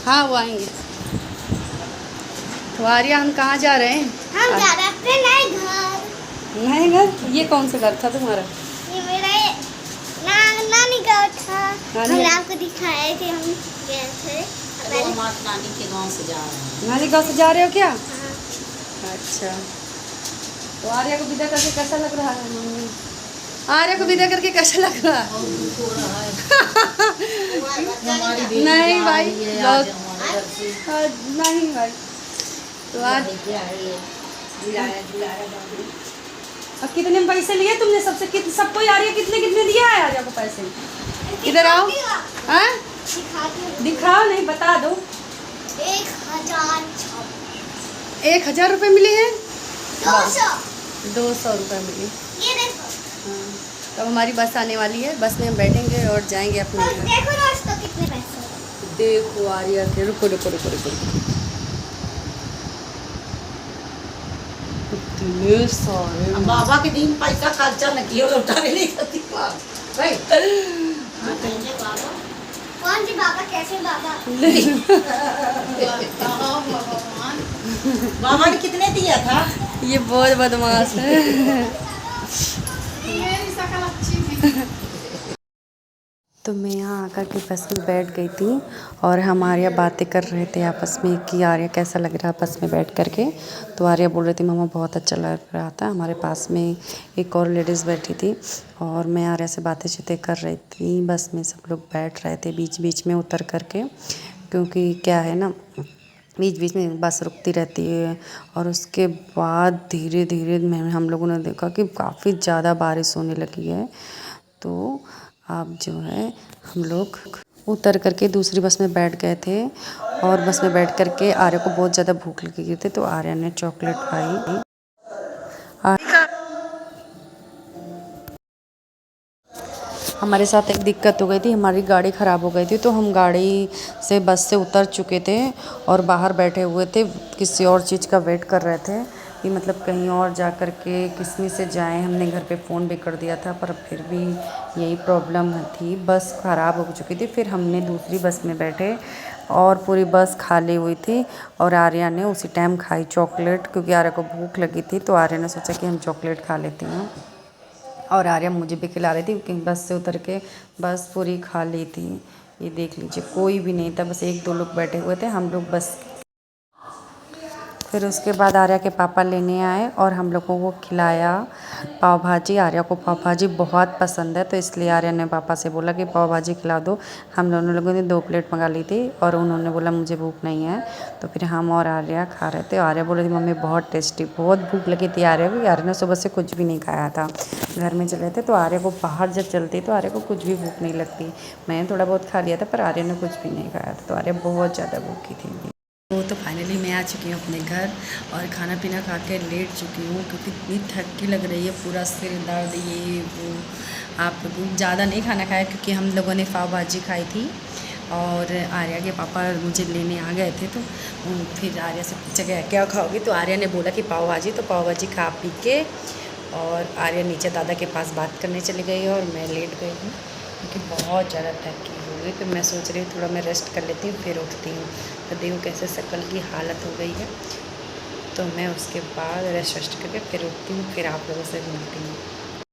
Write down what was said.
हाँ वो आएंगे। तो आर्या हम कहाँ जा रहे हैं? हम जा रहे हैं अपने नए घर। नए घर? ये कौन सा घर था तुम्हारा? ये मेरा नानी घर था। हमने आपको दिखाए थे, हम गए थे। हम नानी के गांव से जा रहे हैं। नानी गाँव से जा रहे हो क्या? हाँ। अच्छा। तो आर्या को विदा करके कैसा लग रहा है मम्मी? आर्या को विदा करके कैसा लग रहा है? नहीं भाई, नहीं भाई। तो आज अब कितने पैसे लिए तुमने सबसे? सबको आर्या कितने कितने दिया है आर्या को पैसे? इधर आओ। हाँ दिखाओ, नहीं बता दो। 1000 रुपये मिले हैं। 200 रुपये मिले। ये देखो। हाँ, तब हमारी बस आने वाली है, बस में हम बैठेंगे और जाएंगे अपने घर। देखो दोस्तों कितने पैसे। देखो आर्या के, रुको रुको रुको रुको कितने सारे। बाबा के दिन पैसा खर्चा न किया, लौटाने नहीं करती भाई। कौन सी बाबा, कैसे बाबा? बाबा ने कितने दिया था? ये बहुत बदमाश है। तो मैं यहाँ आकर के बस में बैठ गई थी और हम आर्या बातें कर रहे थे आपस में कि आर्या कैसा लग रहा है बस में बैठ कर के। तो आर्या बोल रही थी मम्मा बहुत अच्छा लग रहा था। हमारे पास में एक और लेडीज़ बैठी थी और मैं आर्या से बातें चीतें कर रही थी। बस में सब लोग बैठ रहे थे बीच बीच में उतर कर के, क्योंकि क्या है ना, बीच बीच में बस रुकती रहती है। और उसके बाद धीरे धीरे हम लोगों ने देखा कि काफ़ी ज़्यादा बारिश होने लगी है। तो अब जो है हम लोग उतर करके दूसरी बस में बैठ गए थे और बस में बैठ करके आर्या को बहुत ज़्यादा भूख लगी थी, तो आर्या ने चॉकलेट खाई। हमारे साथ एक दिक्कत हो गई थी, हमारी गाड़ी ख़राब हो गई थी, तो हम गाड़ी से बस से उतर चुके थे और बाहर बैठे हुए थे, किसी और चीज़ का वेट कर रहे थे कि मतलब कहीं और जा कर के किस्मी से जाएं। हमने घर पे फ़ोन भी कर दिया था पर फिर भी यही प्रॉब्लम थी, बस ख़राब हो चुकी थी। फिर हमने दूसरी बस में बैठे और पूरी बस खाली हुई थी और आर्या ने उसी टाइम खाई चॉकलेट, क्योंकि आर्या को भूख लगी थी। तो आर्या ने सोचा कि हम चॉकलेट खा लेते हैं और आर्या मुझे भी खिला रही थी, क्योंकि बस से उतर के बस पूरी खाली थी। ये देख लीजिए कोई भी नहीं था, बस 1-2 लोग बैठे हुए थे, हम लोग बस। फिर उसके बाद आर्या के पापा लेने आए और हम लोगों को खिलाया पाव भाजी। आर्या को पाव भाजी बहुत पसंद है, तो इसलिए आर्या ने पापा से बोला कि पाव भाजी खिला दो। हम दोनों लोगों ने 2 प्लेट मंगा ली थी और उन्होंने बोला मुझे भूख नहीं है। तो फिर हम और आर्या खा रहे थे। आर्या बोल रही थी मम्मी बहुत टेस्टी, बहुत भूख लगी थी आर्या को। आर्या ने सुबह से कुछ भी नहीं खाया था, घर में चले थे। तो आर्या को बाहर जब चलती तो आर्या को कुछ भी भूख नहीं लगती। मैंने थोड़ा बहुत खा लिया था पर आर्या ने कुछ भी नहीं खाया था, तो आर्या बहुत ज़्यादा भूखी थी। तो फाइनली मैं आ चुकी हूँ अपने घर और खाना पीना खा के लेट चुकी हूँ, क्योंकि इतनी थकी लग रही है, पूरा सिर दर्द ये वो। आप ज़्यादा नहीं खाना खाया क्योंकि हम लोगों ने पाव भाजी खाई थी और आर्या के पापा मुझे लेने आ गए थे। तो फिर आर्या से पूछा गया क्या खाओगी, तो आर्या ने बोला कि पाव भाजी। तो पाव भाजी खा पी के और आर्या नीचे दादा के पास बात करने चली गई और मैं लेट गई हूँ क्योंकि बहुत ज़्यादा थकी हुई। तो मैं सोच रही हूँ थोड़ा मैं रेस्ट कर लेती हूँ फिर उठती हूँ। तो देखो कैसे शक्ल की हालत हो गई है, तो मैं उसके बाद रेस्ट करके फिर उठती हूँ, फिर आप लोगों से मिलती हूँ।